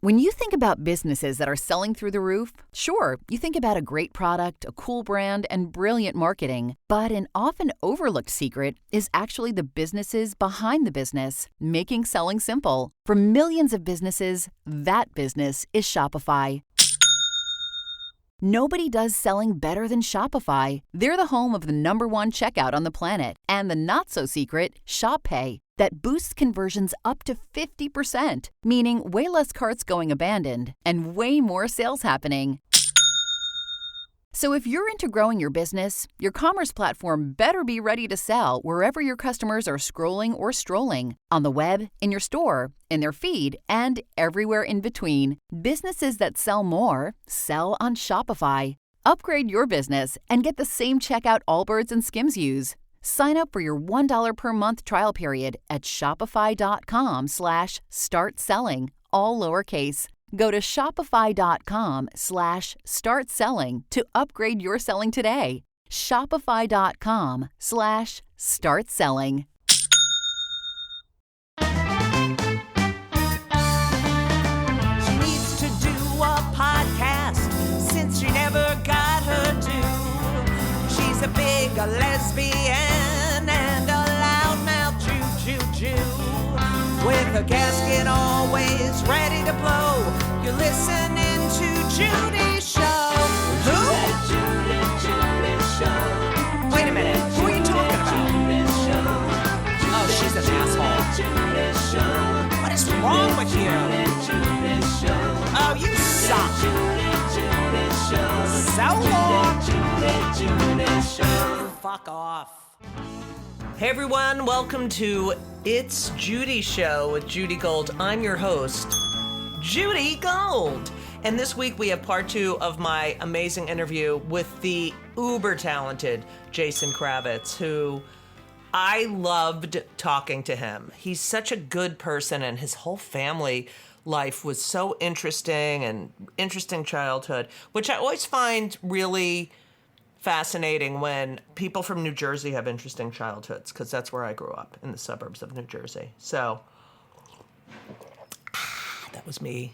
When you think about businesses that are selling through the roof, sure, you think about a great product, a cool brand, and brilliant marketing. But an often overlooked secret is actually the businesses behind the business, making selling simple. For millions of businesses, that business is Shopify. Nobody does selling better than Shopify. They're the home of the #1 checkout on the planet and the not-so-secret Shop Pay that boosts conversions up to 50%, meaning way less carts going abandoned and way more sales happening. So if you're into growing your business, your commerce platform better be ready to sell wherever your customers are scrolling or strolling, on the web, in your store, in their feed, and everywhere in between. Businesses that sell more sell on Shopify. Upgrade your business and get the same checkout Allbirds and Skims use. Sign up for your $1 per month trial period at shopify.com/start selling, all lowercase. Go to shopify.com/start selling to upgrade your selling today. Shopify.com/start selling. She needs to do a podcast since she never got her due. She's a big lesbian and a loudmouth Jew. With a gasket always ready to blow, you're listening to Judy's show. Who? Judy's show. Wait a minute, who are you talking about? Oh, she's an asshole. What is wrong with you? Oh, you suck. So long. Fuck off. Hey everyone, welcome to It's Judy's Show with Judy Gold. I'm your host, Judy Gold. And this week we have part 2 of my amazing interview with the uber talented Jason Kravits, who I loved talking to him. He's such a good person, and his whole family life was so interesting, and interesting childhood, which I always find really fascinating when people from New Jersey have interesting childhoods, because that's where I grew up, in the suburbs of New Jersey. So that was me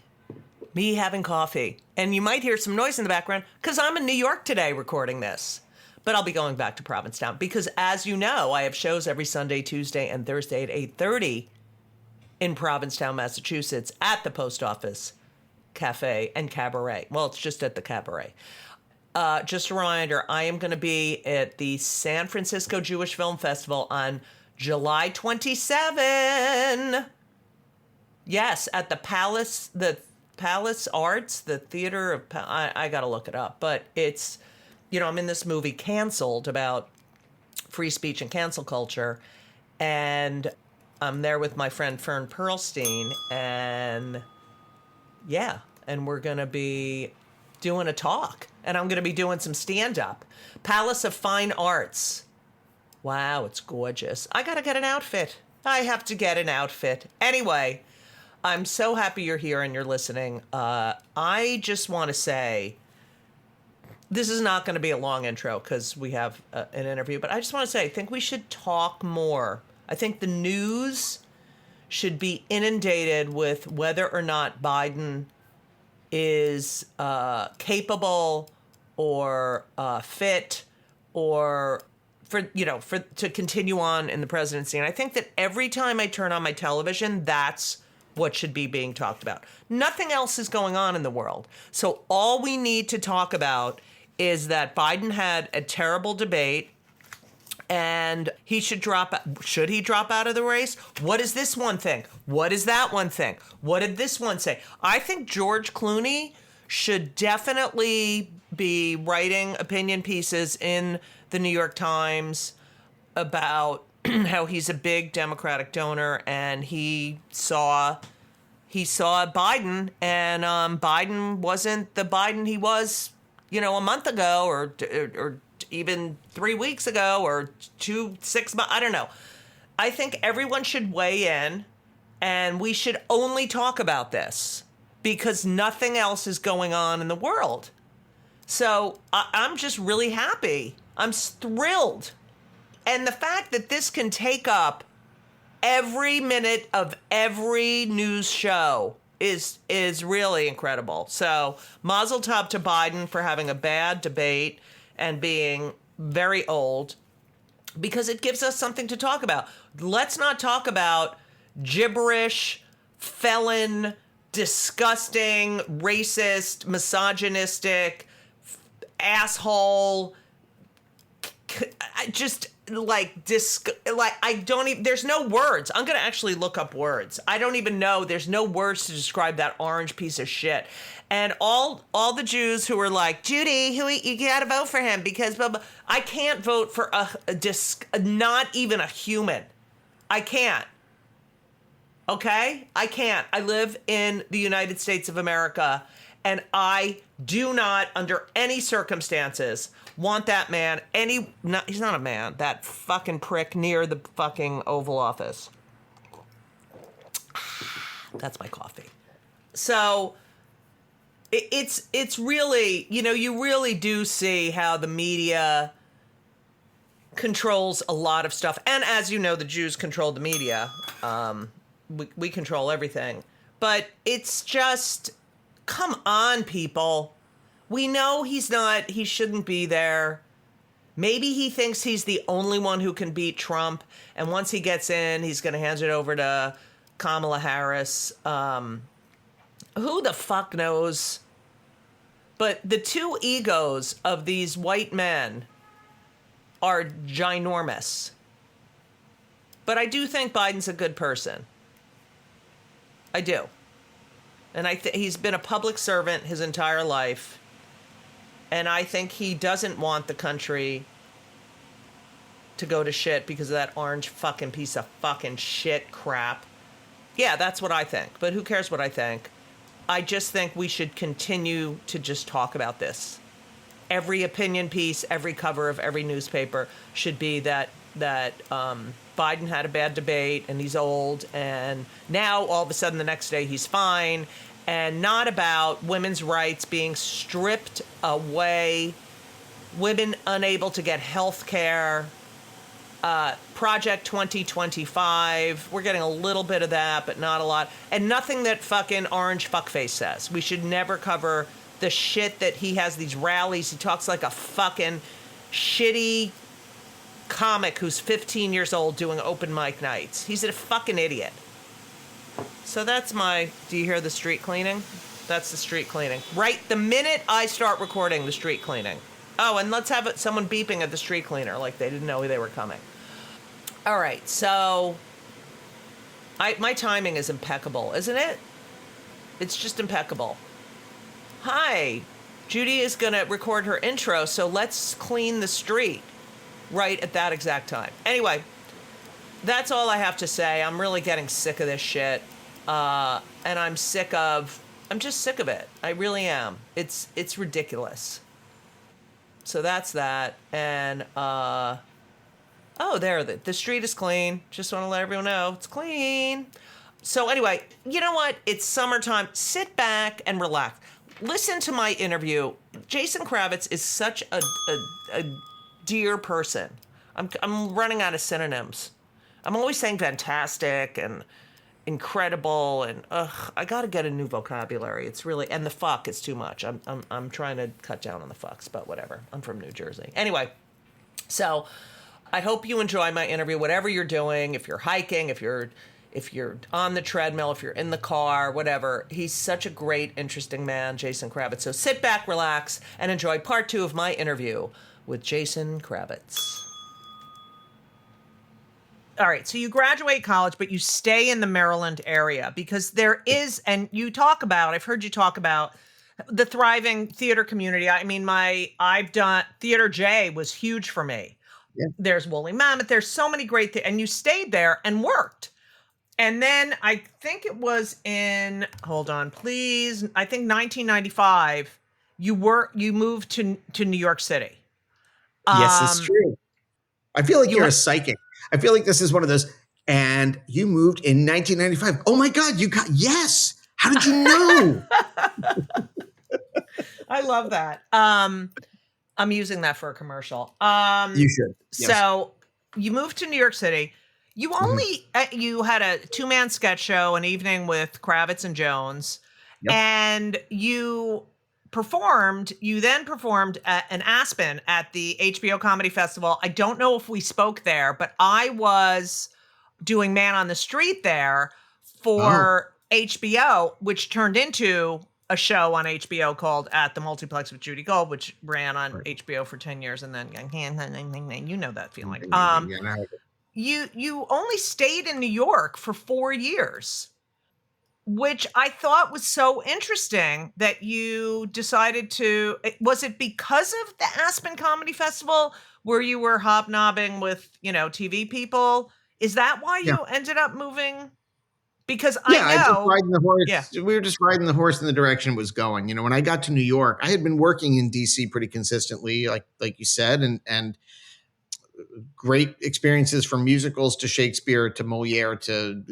having coffee. And you might hear some noise in the background because I'm in New York today recording this. But I'll be going back to Provincetown because, as you know, I have shows every Sunday, Tuesday, and Thursday at 8:30 in Provincetown, Massachusetts at the Post Office Cafe and Cabaret. Well, it's just at the Cabaret. Just a reminder, I am going to be at the San Francisco Jewish Film Festival on July 27. Yes, at the Palace Arts, the theater of, I got to look it up, but it's, I'm in this movie Canceled about free speech and cancel culture, and I'm there with my friend Fern Perlstein, and we're going to be doing a talk, and I'm going to be doing some stand-up. Palace of Fine Arts. Wow, it's gorgeous. I got to get an outfit. I have to get an outfit. Anyway, I'm so happy you're here and you're listening. I just want to say, this is not going to be a long intro because we have an interview, but I just want to say, I think we should talk more. I think the news should be inundated with whether or not Biden is capable or fit or to continue on in the presidency. And I think that every time I turn on my television, that's what should be being talked about. Nothing else is going on in the world. So all we need to talk about is that Biden had a terrible debate and he should drop out of the race? What does this one think? What does that one think? What did this one say? I think George Clooney should definitely be writing opinion pieces in the New York Times about how he's a big Democratic donor, and he saw Biden, and Biden wasn't the Biden he was, a month ago or even 3 weeks ago or 6 months. I don't know. I think everyone should weigh in, and we should only talk about this because nothing else is going on in the world. So I'm just really happy. I'm thrilled. And the fact that this can take up every minute of every news show is really incredible. So mazel tov to Biden for having a bad debate and being very old, because it gives us something to talk about. Let's not talk about gibberish, felon, disgusting, racist, misogynistic, asshole, just like I don't even, there's no words. I'm gonna actually look up words. I don't even know. There's no words to describe that orange piece of shit. And all the Jews who were like, Judy, you gotta vote for him because blah, blah. I can't vote for not even a human. I can't. Okay? I can't. I live in the United States of America, and I do not, under any circumstances, want that man, he's not a man, that fucking prick near the fucking Oval Office. That's my coffee. So it's really, you really do see how the media controls a lot of stuff. And as you know, the Jews control the media. We control everything. But it's just, come on, people. We know he shouldn't be there. Maybe he thinks he's the only one who can beat Trump. And once he gets in, he's going to hand it over to Kamala Harris. Who the fuck knows? But the two egos of these white men are ginormous. But I do think Biden's a good person. I do. And he's been a public servant his entire life. And I think he doesn't want the country to go to shit because of that orange fucking piece of fucking shit crap. Yeah, that's what I think. But who cares what I think? I just think we should continue to just talk about this. Every opinion piece, every cover of every newspaper should be that Biden had a bad debate and he's old, and now all of a sudden the next day he's fine. And not about women's rights being stripped away, women unable to get health care, Project 2025. We're getting a little bit of that, but not a lot. And nothing that fucking orange fuckface says. We should never cover the shit that he has these rallies. He talks like a fucking shitty comic who's 15 years old doing open mic nights. He's a fucking idiot. So that's do you hear the street cleaning? That's the street cleaning. Right the minute I start recording the street cleaning. Oh, and let's have someone beeping at the street cleaner like they didn't know they were coming. All right, so my timing is impeccable, isn't it? It's just impeccable. Hi, Judy is going to record her intro, so let's clean the street right at that exact time. Anyway, that's all I have to say. I'm really getting sick of this shit. And I'm just sick of it. I really am. It's ridiculous. So that's that. And, there, the street is clean. Just want to let everyone know it's clean. So anyway, you know what? It's summertime. Sit back and relax. Listen to my interview. Jason Kravits is such a dear person. I'm running out of synonyms. I'm always saying fantastic and incredible, and I got to get a new vocabulary. It's really, and the fuck is too much. I'm trying to cut down on the fucks, but whatever. I'm from New Jersey. Anyway, so I hope you enjoy my interview, whatever you're doing. If you're hiking, if you're on the treadmill, if you're in the car, whatever. He's such a great, interesting man, Jason Kravitz. So sit back, relax, and enjoy part 2 of my interview with Jason Kravitz. All right, so you graduate college, but you stay in the Maryland area because there is, and I've heard you talk about the thriving theater community. I mean, I've done Theater J was huge for me. Yeah. There's Woolly Mammoth. There's so many great things, and you stayed there and worked. And then I think it was hold on, please. I think 1995. You moved to New York City. Yes, it's true. I feel like you're a psychic. I feel like this is one of those. And you moved in 1995. Oh my God, yes. How did you know? I love that. I'm using that for a commercial. You should. Yes. So you moved to New York City. You Mhm. only you had a 2-man sketch show, An Evening with Kravitz and Jones, Yep. and you then performed in Aspen at the HBO Comedy Festival. I don't know if we spoke there, but I was doing Man on the Street there Oh, for HBO, which turned into a show on HBO called At the Multiplex with Judy Gold, which ran on right. HBO for 10 years, and then you know that feeling. Yeah, You only stayed in New York for 4 years, which I thought was so interesting that you decided to. Was it because of the Aspen Comedy Festival where you were hobnobbing with, TV people? Is that why yeah. you ended up moving? Because I Yeah, I just know, riding the yeah. horse. We were just riding the horse in the direction it was going. When I got to New York, I had been working in DC pretty consistently, like you said, and great experiences from musicals to Shakespeare to Moliere to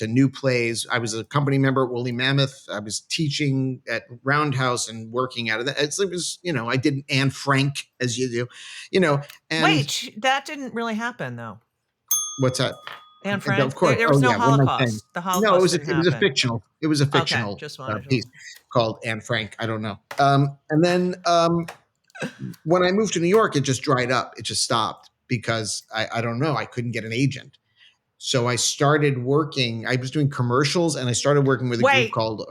new plays. I was a company member at Woolly Mammoth. I was teaching at Roundhouse and working out of that. It was, I did Anne Frank as you do, and Wait, that didn't really happen though. what's that? Anne And of Frank, course, there oh was no yeah, what am I saying? Holocaust. The No, Holocaust didn't happen. it was a Okay, fictional just wanted to. piece called Anne Frank. I don't know. And then when I moved to New York, it just dried up. It just stopped because I don't know. I couldn't get an agent. So I started working. I was doing commercials, and I stared working with a group Wait, called.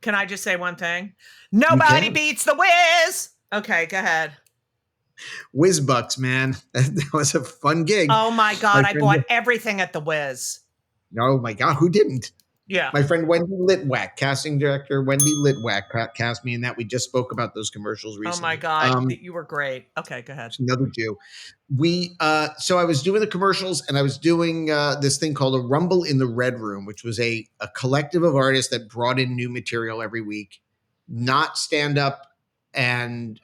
can I just say one thing? You Nobody can beats the Wiz. Okay, go ahead. Whiz Bucks, man. That was a fun gig. Oh my My God, I friend, bought everything at the Wiz. oh my God, who didn't? Yeah. My friend Wendy Litwack, casting director Wendy Litwack, cast me in that. We just spoke about those commercials Oh my recently. God, you were great. Okay, go ahead. Another Jew. So I was doing the commercials, and I was doing this thing called a Rumble in the Red Room, which was a collective of artists that brought in new material every week, not stand up and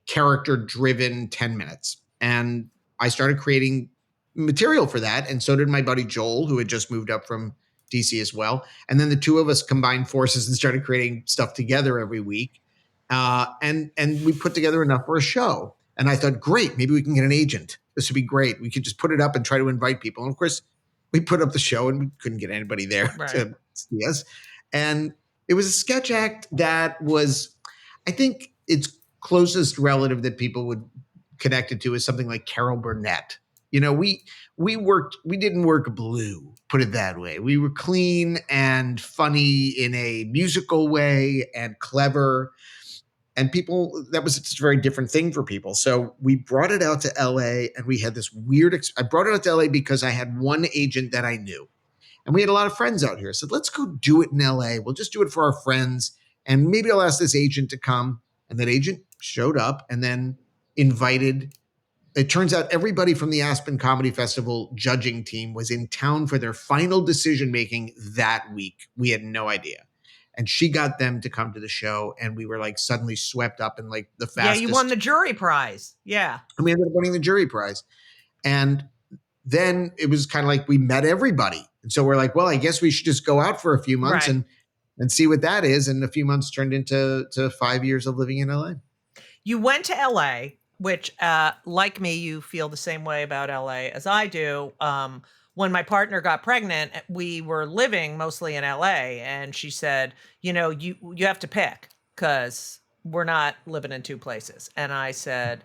character driven 10 minutes. And I started creating material for that, and so did my buddy Joel, who had just moved up from DC as well. And then the two of us combined forces and started creating stuff together every week. And we put together enough for a show. And I thought, great, maybe we can get an agent. This would be great. We could just put it up and try to invite people. And of course, we put up the show and we couldn't get anybody there Right. to see us. And it was a sketch act that was, I think, its closest relative that people would connect it to is something like Carol Burnett. We didn't work blue, put it that way. We were clean and funny in a musical way and clever. And people, that was just a very different thing for people. So we brought it out to LA, and we had this weird, I brought it out to LA because I had one agent that I knew, and we had a lot of friends out here. I said, let's go do it in LA. We'll just do it for our friends. And maybe I'll ask this agent to come. And that agent showed up and then invited. It turns out everybody from the Aspen Comedy Festival judging team was in town for their final decision making that week. We had no idea. And she got them to come to the show, and we were like suddenly swept up in like the fastest. Yeah, you won the jury prize. Yeah. And we ended up winning the jury prize. And then it was kind of like we met everybody. And so we're like, well, I guess we should just go out for a few months Right. and see what that is. And a few months turned into 5 years of living in LA. You went to LA, which, like me, you feel the same way about LA as I do. When my partner got pregnant, we were living mostly in LA, and she said, you have to pick because we're not living in two places. And I said,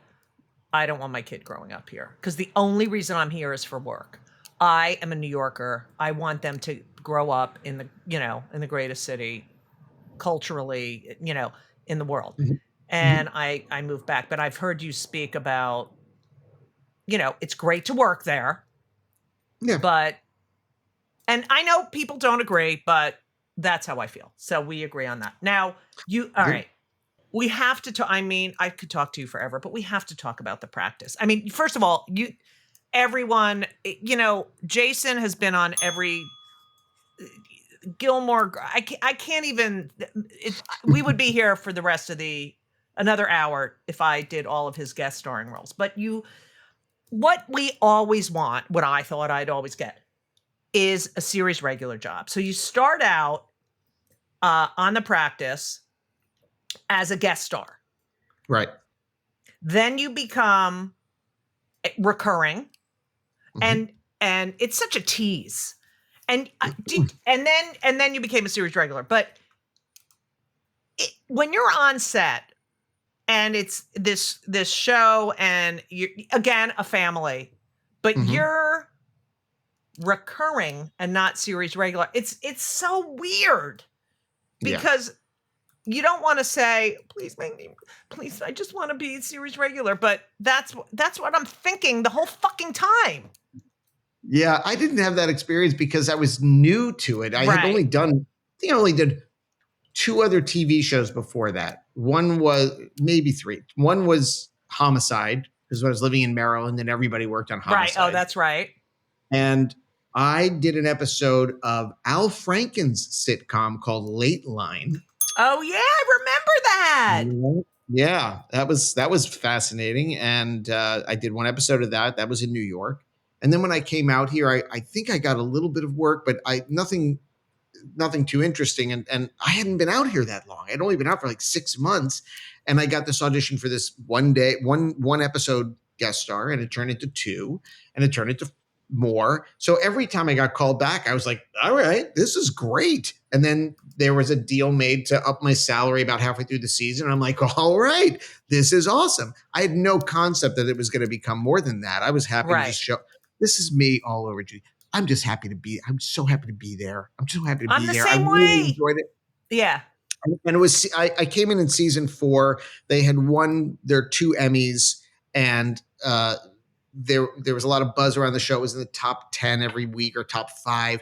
I don't want my kid growing up here because the only reason I'm here is for work. I am a New Yorker. I want them to grow up in the greatest city culturally, in the world. Mm-hmm. And I moved back, but I've heard you speak about, it's great to work there. Yeah. And I know people don't agree, but that's how I feel. So we agree on that. Now, all right. We have to talk. I mean, I could talk to you forever, but we have to talk about the practice. I mean, first of all, everyone, Jason has been on every Gilmore. I can't even, we would be here for the rest of another hour if I did all of his guest starring roles. But what we always want, what I thought I'd always get, is a series regular job. So you start out on the practice as a guest star. Right. Then you become recurring. Mm-hmm. And and it's such a tease. And and then you became a series regular. But when you're on set and it's this show, and you again a family, but you're recurring and not series regular, it's so weird because you don't want to say, please make me, please, I just want to be series regular, but that's what I'm thinking the whole fucking time. Yeah, I didn't have that experience because I was new to it. I had only done, I think I only did 2 other TV shows before that. One was, maybe 3. One was Homicide, because when I was living in Maryland and everybody worked on Homicide. Right. Oh, that's right. And I did an episode of Al Franken's sitcom called Late Line. Oh yeah, I remember that. Yeah, that was fascinating. And I did one episode of that. That was in New York. And then when I came out here, I think I got a little bit of work, but nothing too interesting. And I hadn't been out here that long. I'd only been out for like 6 months. And I got this audition for this one episode guest star, and it turned into 2, and it turned into more. So every time I got called back, I was like, all right, this is great. And then there was a deal made to up my salary about halfway through the season. And I'm like, all right, this is awesome. I had no concept that it was going to become more than that. I was happy to just show, this is me all over, Judy. I'm so happy to be there. I'm so happy to be there. I really enjoyed it. Yeah. And it was, I came in season 4. They had won their 2 Emmys, and there was a lot of buzz around the show. It was in the top 10 every week, or top 5.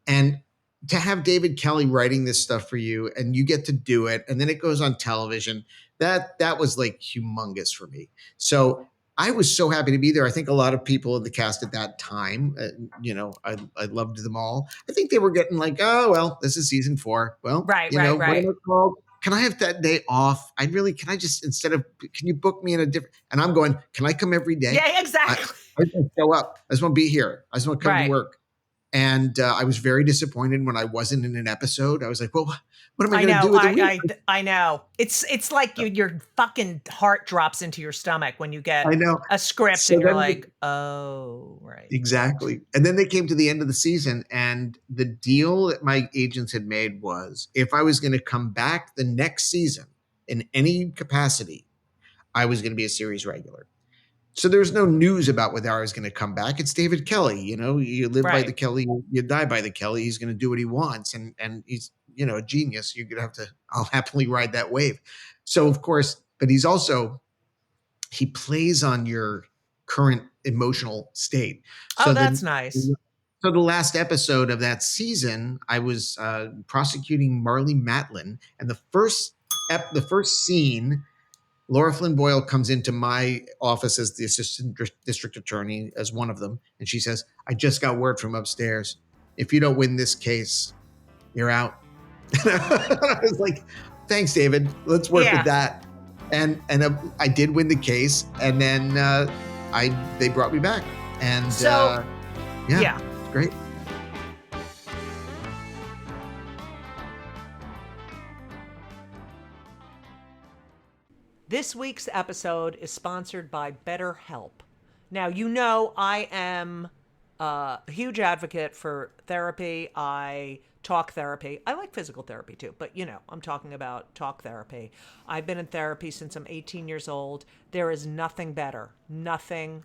And to have David Kelly writing this stuff for you, and you get to do it, and then it goes on television, that was like humongous for me. So I was so happy to be there. I think a lot of people in the cast at that time, I loved them all. I think they were getting like, oh, well, this is season 4. Well, right. What am I called? Can I have that day off? Can I just, can you book me in a different, and I'm going, can I come every day? Yeah, exactly. I just want to show up. I just want to be here. I just want to come to work. And I was very disappointed when I wasn't in an episode. I was like, well, what am I going to do with the week? I know. It's like your fucking heart drops into your stomach when you get a script, and you're like, oh, right. Exactly. And then they came to the end of the season, and the deal that my agents had made was, if I was going to come back the next season in any capacity, I was going to be a series regular. So there's no news about whether I was going to come back. It's David Kelly. You live by the Kelly, you die by the Kelly. He's going to do what he wants. And he's, a genius. You're going to I'll happily ride that wave. So of course, but he plays on your current emotional state. So that's nice. So the last episode of that season, I was prosecuting Marley Matlin. And the first scene, Laura Flynn Boyle comes into my office as the assistant district attorney, as one of them. And she says, I just got word from upstairs. If you don't win this case, you're out. I was like, thanks, David. Let's work with that. And I did win the case. And then they brought me back. And it's great. This week's episode is sponsored by BetterHelp. Now, I am a huge advocate for therapy. I talk therapy. I like physical therapy too, but I'm talking about talk therapy. I've been in therapy since I'm 18 years old. There is nothing better. Nothing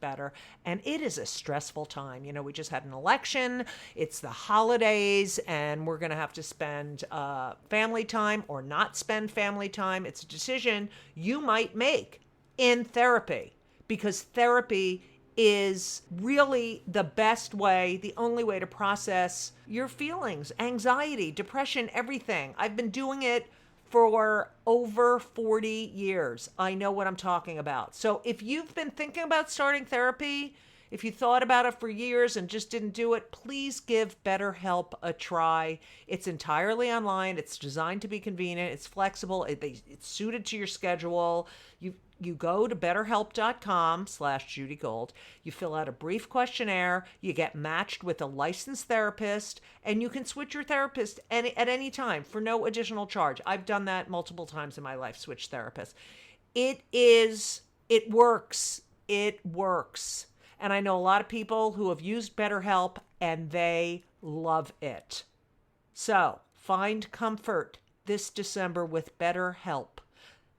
better. And it is a stressful time. We just had an election. It's the holidays, and we're going to have to spend family time or not spend family time. It's a decision you might make in therapy, because therapy is really the best way, the only way to process your feelings, anxiety, depression, everything. I've been doing it for over 40 years. I know what I'm talking about. So if you've been thinking about starting therapy, if you thought about it for years and just didn't do it, please give BetterHelp a try. It's entirely online. It's designed to be convenient. It's flexible. It's suited to your schedule. You go to betterhelp.com/JudyGold. You fill out a brief questionnaire. You get matched with a licensed therapist, and you can switch your therapist at any time for no additional charge. I've done that multiple times in my life, switch therapists. It works. And I know a lot of people who have used BetterHelp and they love it. So find comfort this December with BetterHelp.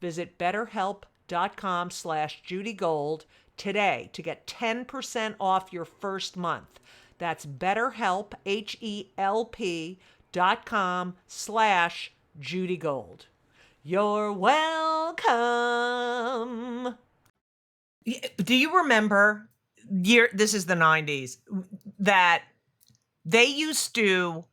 Visit betterhelp.com/JudyGold today to get 10% off your first month. That's BetterHelp, HELP.com/JudyGold. You're welcome. Do you remember this is the 90s, that they used to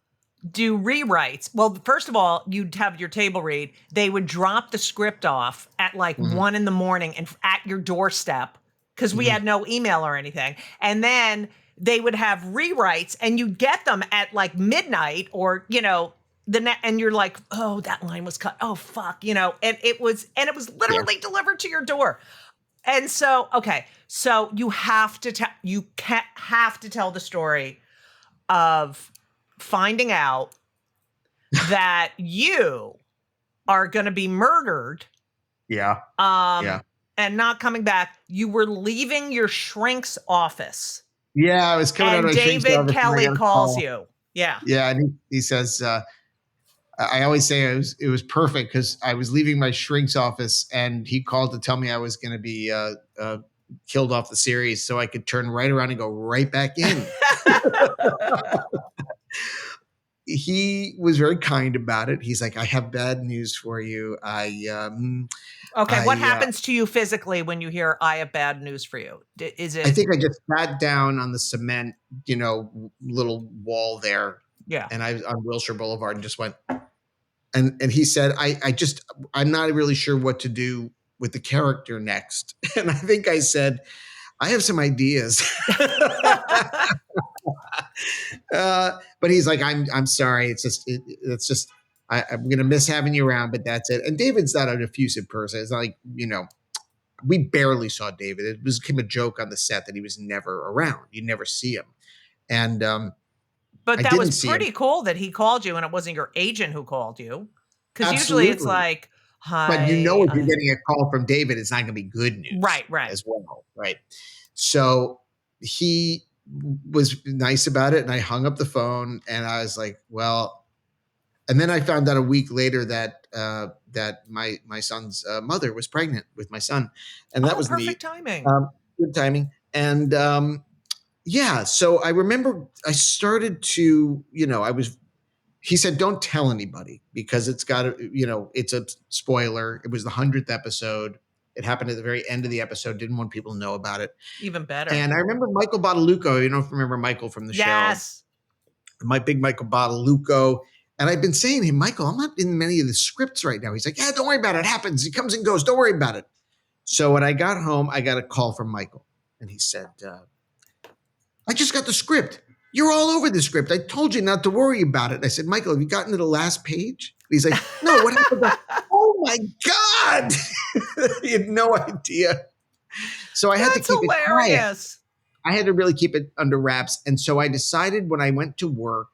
do rewrites? Well, first of all, you'd have your table read. They would drop the script off at like 1 a.m. and at your doorstep, because we had no email or anything. And then they would have rewrites and you get them at like midnight, or, and you're like, oh, that line was cut. Oh, fuck, and it was literally delivered to your door. And so, okay, so you have to tell the story of finding out that you are going to be murdered. Yeah. And not coming back. You were leaving your shrink's office. Yeah, I was coming out of my shrink's office. And David Kelly calls you. Yeah. Yeah, and he says, I always say it was perfect because I was leaving my shrink's office and he called to tell me I was going to be killed off the series so I could turn right around and go right back in. He was very kind about it. He's like, I have bad news for you. What happens to you physically when you hear I have bad news for you? Is it? I think I just sat down on the cement, little wall there. Yeah. And I was on Wilshire Boulevard and just went, and he said, I'm not really sure what to do with the character next. And I think I said, I have some ideas. But he's like, I'm sorry. It's just, I'm going to miss having you around, but that's it. And David's not an effusive person. It's not like, we barely saw David. It became a joke on the set that he was never around. You never see him. And, but that was pretty cool that he called you and it wasn't your agent who called you. Because usually it's like, hi. But if you're getting a call from David, it's not going to be good news. Right. As well. Right. So he was nice about it. And I hung up the phone and I was like, well, and then I found out a week later that my son's mother was pregnant with my son. And that was perfect neat. Timing. Good timing. And so I remember I started to, he said, don't tell anybody because it's got to, it's a spoiler. It was the 100th episode. It happened at the very end of the episode. Didn't want people to know about it. Even better. And I remember Michael Bottalucco. You know, if you remember Michael from the show. Yes. My big Michael Bottalucco. And I've been saying to him, Michael, I'm not in many of the scripts right now. He's like, yeah, don't worry about it. It happens. He comes and goes. Don't worry about it. So when I got home, I got a call from Michael. And he said, I just got the script. You're all over the script. I told you not to worry about it. I said, Michael, have you gotten to the last page? And he's like, no, what happened? Oh my God. He had no idea. So I had to keep it quiet. I had to really keep it under wraps. And so I decided when I went to work,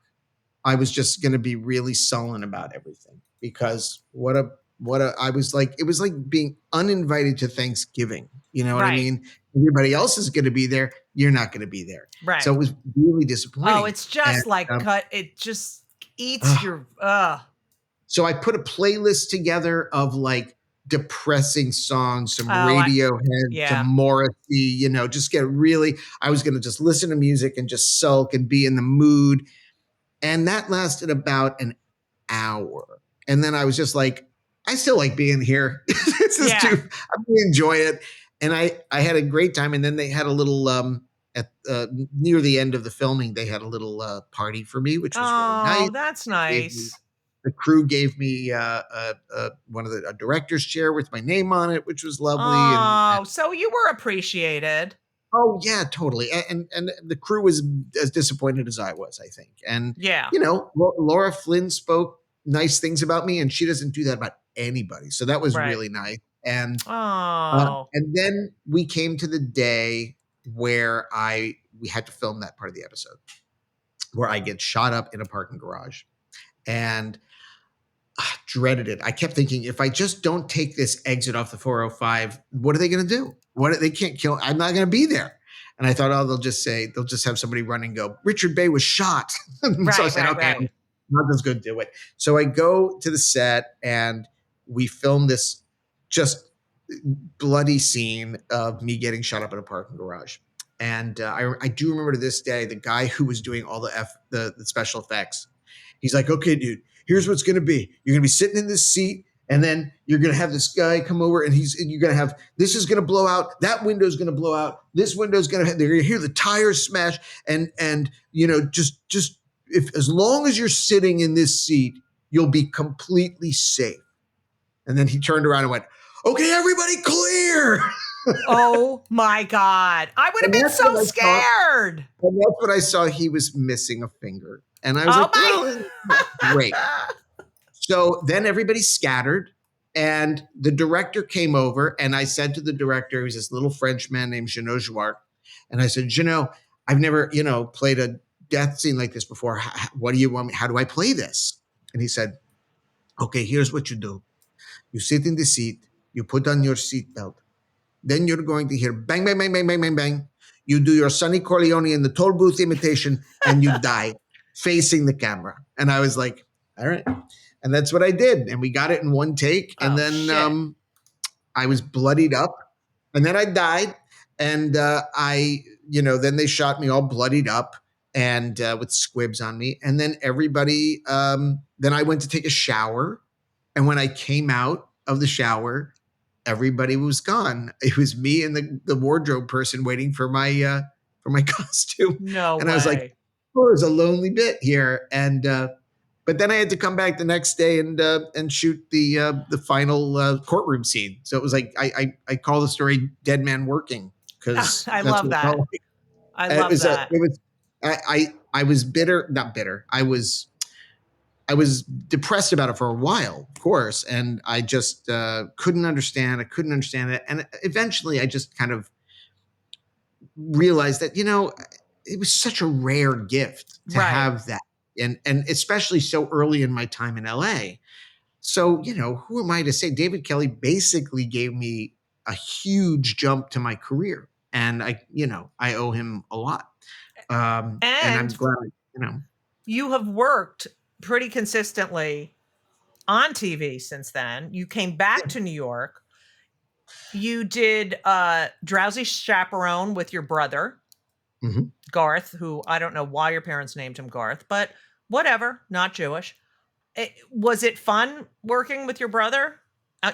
I was just going to be really sullen about everything because I was like, it was like being uninvited to Thanksgiving. You know what I mean? Everybody else is going to be there. You're not going to be there. Right. So it was really disappointing. Oh, it's just it just eats your, So I put a playlist together of like depressing songs, some Radiohead, some Morrissey, just I was going to just listen to music and just sulk and be in the mood. And that lasted about an hour. And then I was just like, I still like being here. I really enjoy it. And I had a great time. And then they had a little, near the end of the filming, they had a little party for me, which was really nice. Oh, that's nice. The crew gave me one of a director's chair with my name on it, which was lovely. Oh, so you were appreciated. Oh yeah, totally. And the crew was as disappointed as I was, I think. And Laura Flynn spoke nice things about me, and she doesn't do that about anybody. So that was really nice. And and then we came to the day where we had to film that part of the episode, where I get shot up in a parking garage, and dreaded it. I kept thinking, if I just don't take this exit off the 405, what are they going to do? They can't kill. I'm not going to be there. And I thought, oh, they'll just have somebody run and go, Richard Bay was shot. So I Right, said, right, okay, right. I'm not just going to do it. So I go to the set and we film this just bloody scene of me getting shot up in a parking garage. And I do remember to this day, the guy who was doing all the special effects, he's like, okay, dude, here's what's going to be. You're going to be sitting in this seat, and then you're going to have this guy come over, and you're going to have, this is going to blow out, that window's going to blow out, this window's going to, they're going to hear the tires smash, and just if as long as you're sitting in this seat, you'll be completely safe. And then he turned around and went, okay, everybody clear. Oh my God. I would have And been that's so what I saw. scared. And that's what I saw. He was missing a finger. And I was Oh like, well, my. this is great. So then everybody scattered, and the director came over, and I said to the director, he was this little Frenchman named Jeannot Jouart, and I said, Jeannot, I've never, played a death scene like this before. What do you want me? How do I play this? And he said, okay, here's what you do. You sit in the seat, you put on your seatbelt. Then you're going to hear bang, bang, bang, bang, bang, bang, bang. You do your Sonny Corleone in the toll booth imitation, and you die facing the camera. And I was like, all right. And that's what I did. And we got it in one take. And then shit. I was bloodied up. And then I died. And then they shot me all bloodied up and with squibs on me. And then everybody, then I went to take a shower. And when I came out of the shower, everybody was gone. It was me and the wardrobe person waiting for my costume. No And way. I was like, oh, there's a lonely bit here. And but then I had to come back the next day and shoot the final courtroom scene. So it was like I call the story "Dead Man Working" because I love that. I love that. I was bitter, not bitter. I was depressed about it for a while, of course, and I just couldn't understand. I couldn't understand it, and eventually, I just kind of realized that it was such a rare gift to have that, and especially so early in my time in LA. So who am I to say? David Kelly basically gave me a huge jump to my career, and I owe him a lot. And I'm glad, you have worked pretty consistently on TV since then. You came back to New York. You did Drowsy Chaperone with your brother, Garth, who I don't know why your parents named him Garth, but whatever, not Jewish. Was it fun working with your brother?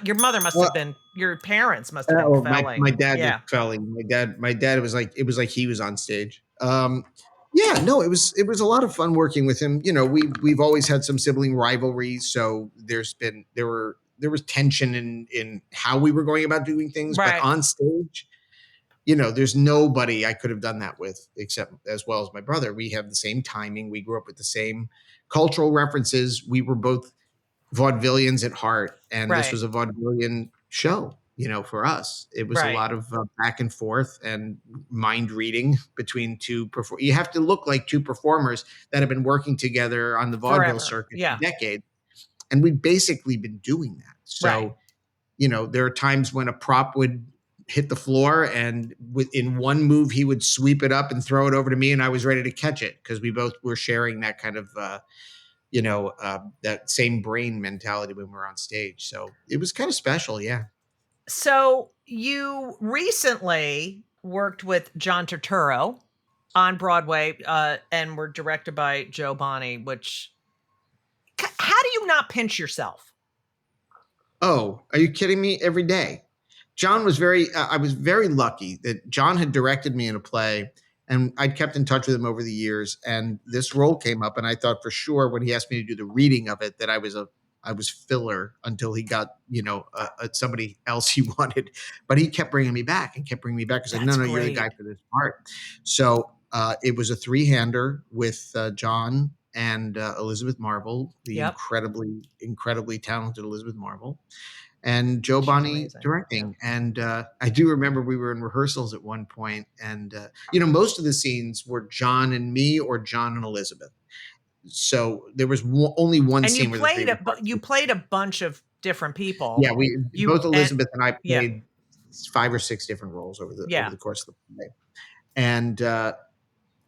Your mother must have been, your parents must have been felling. My dad was felling. My dad was like, it was like he was on stage. Yeah, no, it was a lot of fun working with him. We've always had some sibling rivalry, so there was tension in how we were going about doing things. But on stage, there's nobody I could have done that with except as well as my brother. We have the same timing. We grew up with the same cultural references. We were both vaudevillians at heart, and this was a vaudevillian show. For us, it was a lot of back and forth and mind reading between two. You have to look like two performers that have been working together on the vaudeville circuit for decades, and we've basically been doing that. So, there are times when a prop would hit the floor, and in one move he would sweep it up and throw it over to me, and I was ready to catch it because we both were sharing that kind of that same brain mentality when we're on stage. So it was kind of special. Yeah. So you recently worked with John Turturro on Broadway and were directed by Joe Bonney, which, how do you not pinch yourself? Oh, are you kidding me? Every day. John was I was very lucky that John had directed me in a play, and I'd kept in touch with him over the years. And this role came up, and I thought for sure when he asked me to do the reading of it that I was filler until he got, somebody else he wanted. But he kept bringing me back because I said, no, you're the guy for this part. So it was a 3-hander with John and Elizabeth Marvel, the incredibly talented Elizabeth Marvel, and Joe Bonney directing. And I do remember we were in rehearsals at one point, and most of the scenes were John and me or John and Elizabeth. So there was only one scene where you played a bunch of different people. Yeah, both Elizabeth and I played 5 or 6 different roles over the course of the play. And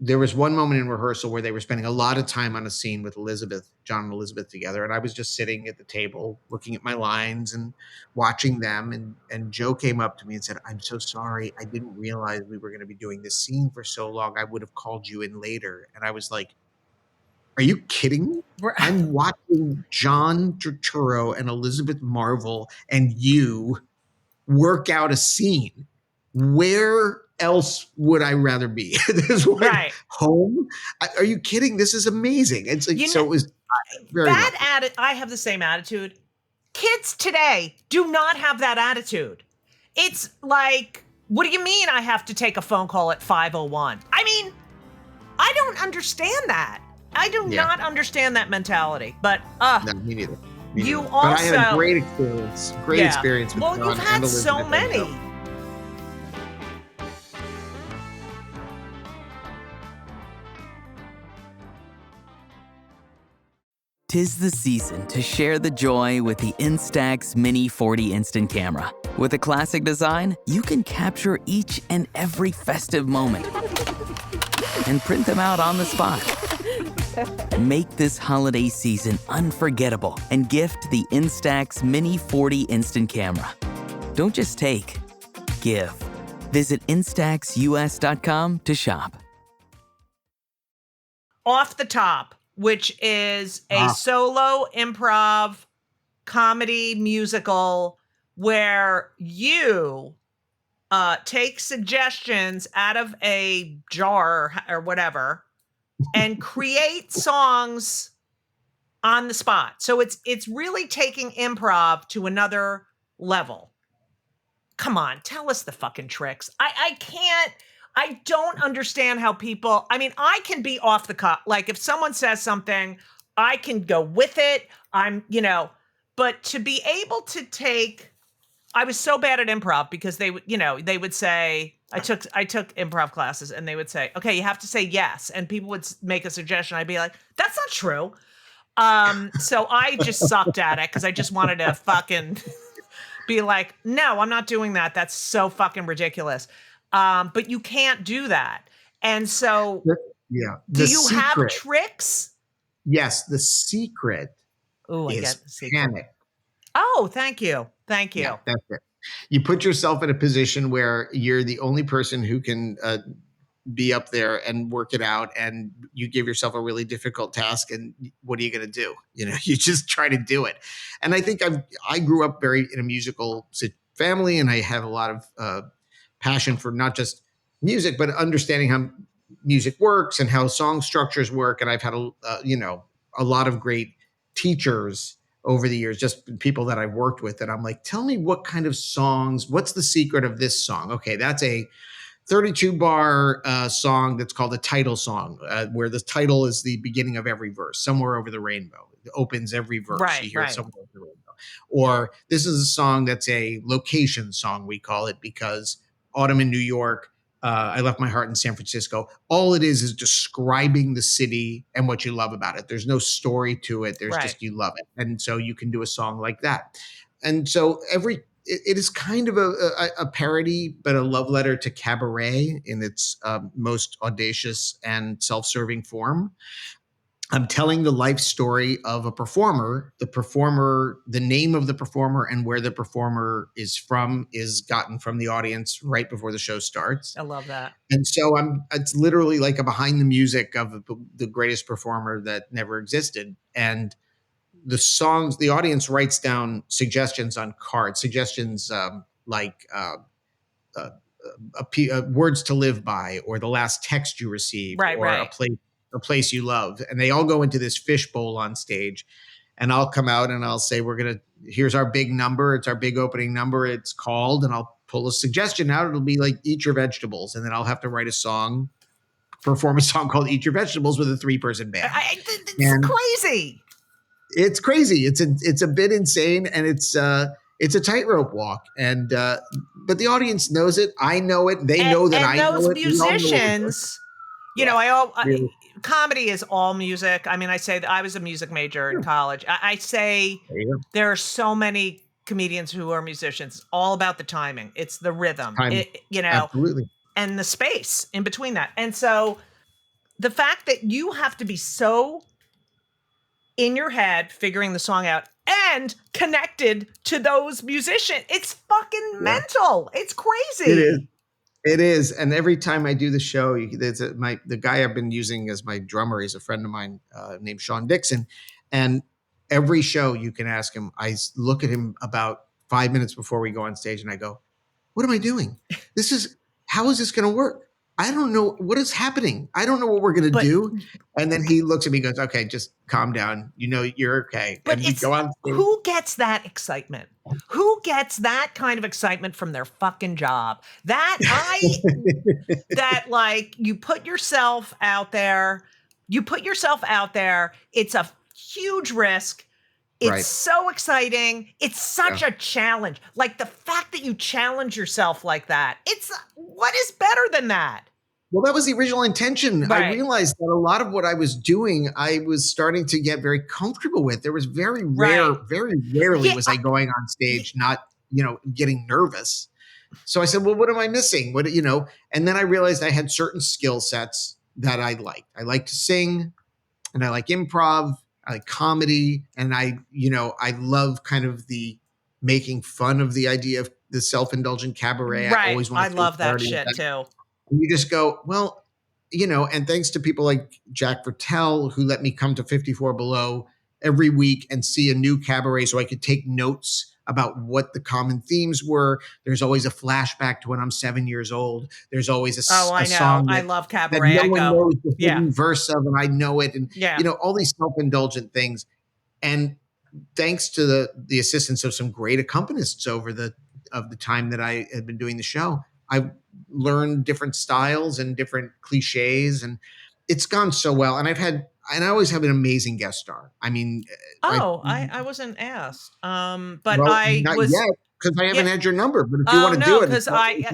there was one moment in rehearsal where they were spending a lot of time on a scene with Elizabeth, John and Elizabeth together. And I was just sitting at the table looking at my lines and watching them. And Joe came up to me and said, "I'm so sorry. I didn't realize we were going to be doing this scene for so long. I would have called you in later." And I was like, "Are you kidding me? I'm watching John Turturro and Elizabeth Marvel and you work out a scene. Where else would I rather be? This one Right. home? Are you kidding? This is amazing." It's like, so it was very lucky. I have the same attitude. Kids today do not have that attitude. It's like, what do you mean I have to take a phone call at 5:01? I mean, I don't understand that. I do not understand that mentality. But no, me neither. You but also, I had a great experience. Experience with John you've had and Elizabeth so many. Tis the season to share the joy with the Instax Mini 40 Instant Camera. With a classic design, you can capture each and every festive moment and print them out on the spot. Make this holiday season unforgettable and gift the Instax Mini 40 Instant Camera. Don't just take, give. Visit instaxus.com to shop. Off the Top, which is a solo improv comedy musical where you take suggestions out of a jar or whatever and create songs on the spot. So it's really taking improv to another level. Come on, tell us the fucking tricks. I don't understand how people, I mean, I can be off the cuff. Like if someone says something, I can go with it. But to be able to take, I was so bad at improv because they would say, I took improv classes and they would say, okay, you have to say yes. And people would make a suggestion. I'd be like, that's not true. So I just sucked at it because I just wanted to fucking be like, no, I'm not doing that. That's so fucking ridiculous. But you can't do that. And so, do you have tricks? Yes, the secret is panic. Oh, thank you. Thank you. Yeah, that's it. You put yourself in a position where you're the only person who can be up there and work it out, and you give yourself a really difficult task, and what are you going to do? You just try to do it. And I think I grew up in a musical family, and I have a lot of passion for not just music, but understanding how music works and how song structures work. And I've had a lot of great teachers over the years, just people that I've worked with, that I'm like, tell me what kind of songs, what's the secret of this song? Okay, that's a 32 bar song that's called a title song, where the title is the beginning of every verse, Somewhere Over the Rainbow. It opens every verse. Right, you hear Somewhere Over the Rainbow. Or this is a song that's a location song, we call it, because Autumn in New York, I Left My Heart in San Francisco. All it is describing the city and what you love about it. There's no story to it. There's just, you love it. And so you can do a song like that. And so it is kind of a parody, but a love letter to cabaret in its most audacious and self-serving form. I'm telling the life story of a performer. The name of the performer and where the performer is from is gotten from the audience right before the show starts. I love that. And so it's literally like a behind the music of the greatest performer that never existed. And the songs, the audience writes down suggestions on cards, like words to live by, or the last text you received, a place you love. And they all go into this fishbowl on stage. And I'll come out and I'll say, here's our big number. It's our big opening number. It's called, and I'll pull a suggestion out. It'll be like Eat Your Vegetables. And then I'll have to write perform a song called Eat Your Vegetables with a 3-person band. It's crazy. It's crazy. It's a bit insane, and it's a tightrope walk. And but the audience knows it. I know it. They know that I know it. And those musicians, comedy is all music. I mean, I say that I was a music major in college. I say there are so many comedians who are musicians. It's all about the timing. It's the rhythm. Absolutely. and the space in between that. And so the fact that you have to be so in your head figuring the song out and connected to those musicians, it's fucking mental. It's crazy. It is. It is. And every time I do the show, the guy I've been using as my drummer is a friend of mine named Sean Dixon. And every show you can ask him, I look at him about 5 minutes before we go on stage and I go, what am I doing? How is this going to work? I don't know what is happening. I don't know what we're going to do. And then he looks at me and goes, okay, just calm down. You know, you're okay. But and we go on stage. Who gets that excitement? Who gets that kind of excitement from their fucking job? That like you put yourself out there. It's a huge risk. It's so exciting. It's such a challenge. Like the fact that you challenge yourself like that. What is better than that? Well, that was the original intention. Right. I realized that a lot of what I was doing, I was starting to get very comfortable with. There was very rarely was I going on stage, not, getting nervous. So I said, well, what am I missing? And then I realized I had certain skill sets that I liked. I like to sing and I like improv. I like comedy. And I love kind of the making fun of the idea of the self-indulgent cabaret. Right. I always want I love that shit too. And you just go, well, and thanks to people like Jack Vertel, who let me come to 54 Below every week and see a new cabaret so I could take notes about what the common themes were. There's always a flashback to when I'm 7 years old. There's always a song I love cabaret. that no one knows the hidden verse of, and I know it. And, all these self-indulgent things. And thanks to the assistance of some great accompanists over the time that I had been doing the show, I've learned different styles and different cliches, and it's gone so well. And I always have an amazing guest star. I mean, I wasn't asked, but not was yet because I haven't had your number. But if you want to do it, because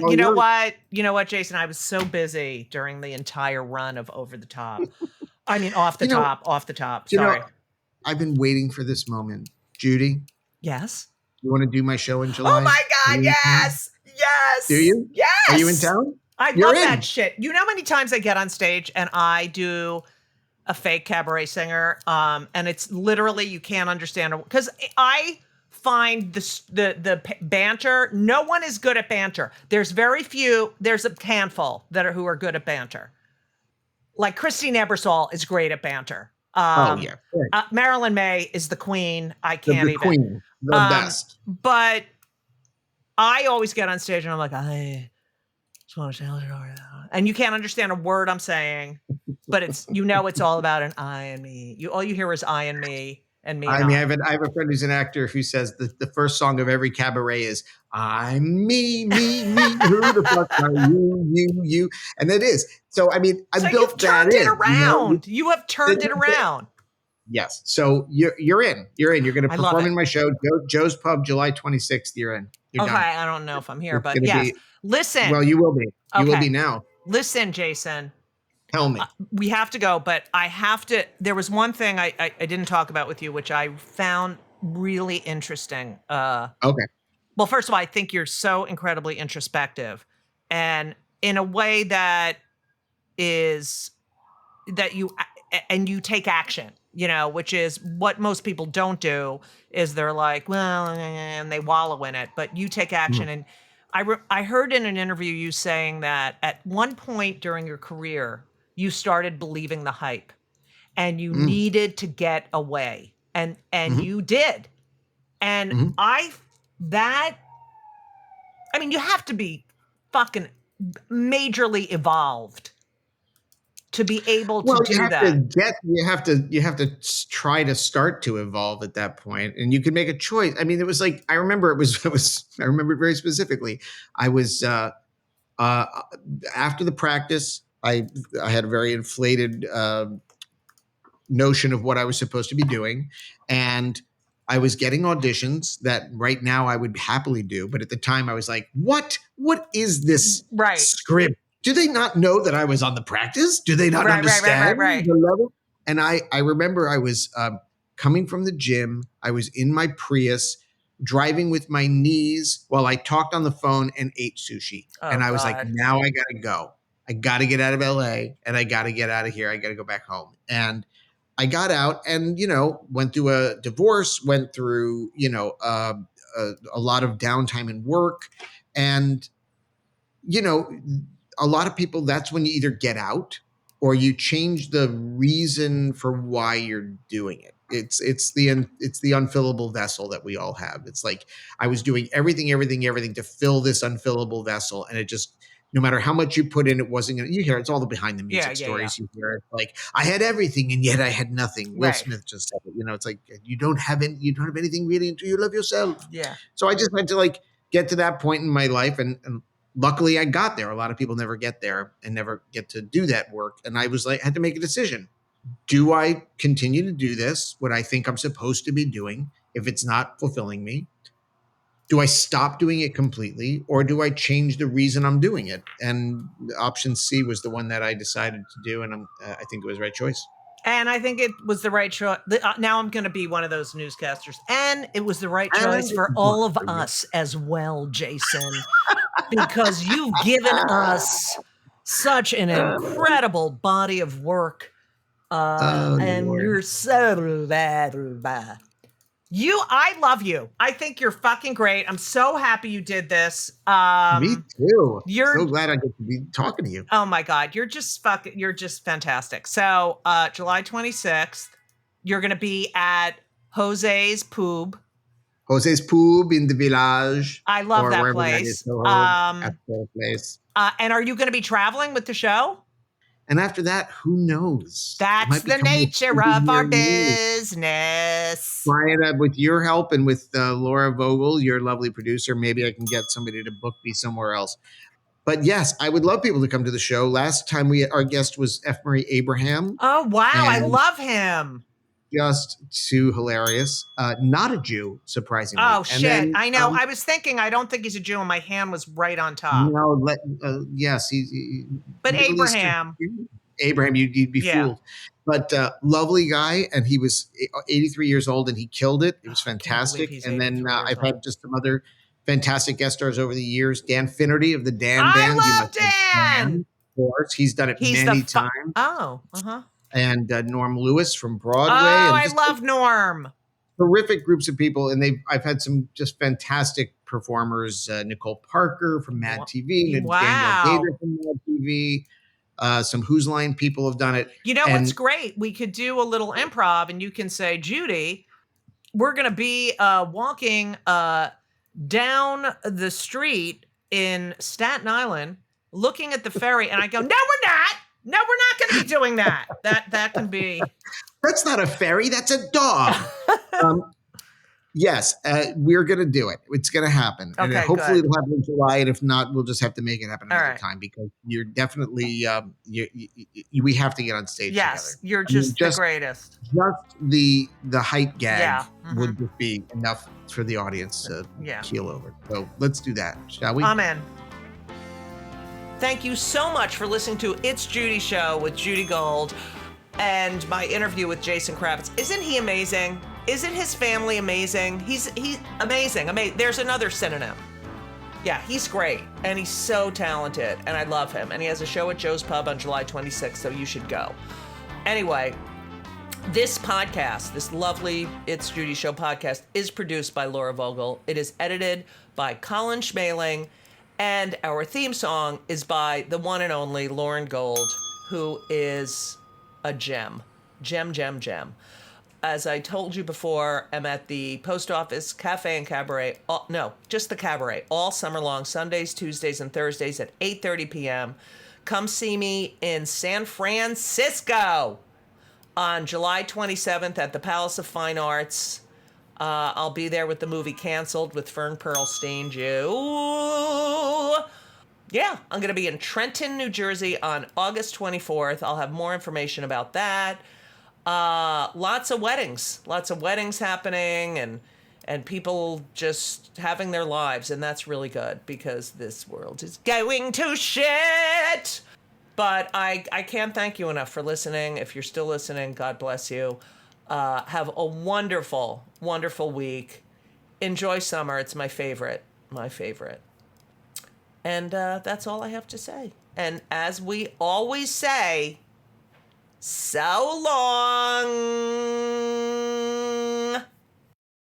you know what, Jason, I was so busy during the entire run of Over the Top. I mean, off the top. Sorry, I've been waiting for this moment, Judy. Yes. You want to do my show in July? Oh my God! Yes. Yes. Do you? Yes. Are you in town? Love that shit. You know how many times I get on stage and I do a fake cabaret singer, and it's literally you can't understand because I find the banter. No one is good at banter. There's very few. There's a handful who are good at banter. Like Christine Ebersol is great at banter. Marilyn May is the queen. I can't even. Queen, the best. But I always get on stage and I'm like, I just want to tell you, and you can't understand a word I'm saying, but it's all about an I and me. All you hear is I and me and me. I have a friend who's an actor who says the first song of every cabaret is I'm me. Who the fuck are you? And it is. So I mean, I built that in. You've turned it around. You have turned it around. Yes. So you're in. You're going to perform in my show, Joe's Pub, July 26th. You're in. You're okay. done. I don't know if I'm here, but yes. Listen. Well, you will be. You will be now. Listen, Jason. Tell me. We have to go, but I have to. There was one thing I didn't talk about with you, which I found really interesting. Okay. Well, first of all, I think you're so incredibly introspective, and in a way that is that you take action. Which is what most people don't do. Is they're like, well, and they wallow in it. But you take action, and I heard in an interview you saying that at one point during your career, you started believing the hype, and you needed to get away, and you did, and you have to be fucking majorly evolved to be able to do that. You have to try to start to evolve at that point, and you can make a choice. I mean, it was like I remember I remember it very specifically. I was after the practice, I had a very inflated notion of what I was supposed to be doing, and I was getting auditions that right now I would happily do, but at the time I was like, "What is this script? Do they not know that I was on the practice? Do they not understand the level?" And I remember I was coming from the gym. I was in my Prius. driving with my knees while I talked on the phone and ate sushi. Oh, And I was like, God. now I got to go. I got to get out of LA and I got to get out of here. I got to go back home. And I got out and, went through a divorce, went through, a lot of downtime in work. And, a lot of people, that's when you either get out or you change the reason for why you're doing it. It's the unfillable vessel that we all have. It's like I was doing everything to fill this unfillable vessel, and it just, no matter how much you put in, it wasn't gonna. You hear it's all the behind the music Yeah. stories. You hear it like I had everything and yet I had nothing. Will Right. Smith just said it. It's like you don't have anything really until you love yourself. Yeah. So I just had to get to that point in my life, and luckily I got there. A lot of people never get there and never get to do that work. And I was had to make a decision. Do I continue to do this, what I think I'm supposed to be doing, if it's not fulfilling me? Do I stop doing it completely, or do I change the reason I'm doing it? And option C was the one that I decided to do, and I think it was the right choice. And I think it was the right choice. Now I'm going to be one of those newscasters. And it was the right choice for all of us as well, Jason, because you've given us such an incredible body of work. And Lord. you're so bad. I love you. I think you're fucking great. I'm so happy you did this. Me too. You're so glad I get to be talking to you. Oh my God, you're just fantastic. So, July 26th, you're going to be at Jose's Poob. Jose's Poob in the Village. I love that that place. is, at the place. And are you going to be traveling with the show? And after that, who knows? That's the nature of our business. Brian, with your help and with Laura Vogel, your lovely producer, maybe I can get somebody to book me somewhere else. But yes, I would love people to come to the show. Last time our guest was F. Murray Abraham. Oh, wow. I love him. Just too hilarious. Not a Jew, surprisingly. Oh, shit. Then, I know. I was thinking, I don't think he's a Jew, and my hand was right on top. No, yes. But Abraham. Abraham, you'd be fooled. But lovely guy, and he was 83 years old, and he killed it. It was fantastic. And then I've had just some other fantastic guest stars over the years. Dan Finnerty of the Dan Band. I love Dan! Of course. He's done it many times. Oh, uh-huh. And Norm Lewis from Broadway. Oh, and I love Norm. Terrific groups of people. And I've had some just fantastic performers. Nicole Parker from Mad TV. Wow. Danielle Gator from Mad TV. Some Whose Line people have done it. You know what's great? We could do a little improv, and you can say, Judy, we're going to be walking down the street in Staten Island, looking at the ferry, and I go, no, we're not. No, we're not going to be doing that. That can be. That's not a ferry. That's a dog. Yes, we're going to do it. It's going to happen. Okay, and hopefully it'll happen in July. And if not, we'll just have to make it happen another time, because you're definitely, we have to get on stage together. Yes, you're just the greatest. Just the hype gag would just be enough for the audience to keel over. So let's do that, shall we? Amen. Thank you so much for listening to It's Judy Show with Judy Gold and my interview with Jason Kravits. Isn't he amazing? Isn't his family amazing? He's amazing. There's another synonym. Yeah, he's great, and he's so talented, and I love him. And he has a show at Joe's Pub on July 26th, so you should go. Anyway, this podcast, this lovely It's Judy Show podcast, is produced by Laura Vogel. It is edited by Colin Schmaling, and our theme song is by the one and only Lauren Gold, who is a gem. Gem. As I told you before, I'm at the Post Office Cafe and Cabaret. Just the Cabaret. All summer long, Sundays, Tuesdays, and Thursdays at 8:30 p.m. Come see me in San Francisco on July 27th at the Palace of Fine Arts. I'll be there with the movie Canceled with Fern Pearlstein. Yeah, I'm going to be in Trenton, New Jersey on August 24th. I'll have more information about that. Lots of weddings happening, and people just having their lives, and that's really good because this world is going to shit. But I can't thank you enough for listening. If you're still listening, God bless you. Have a wonderful, wonderful week, enjoy summer. It's my favorite. My favorite. And that's all I have to say. And as we always say, so long.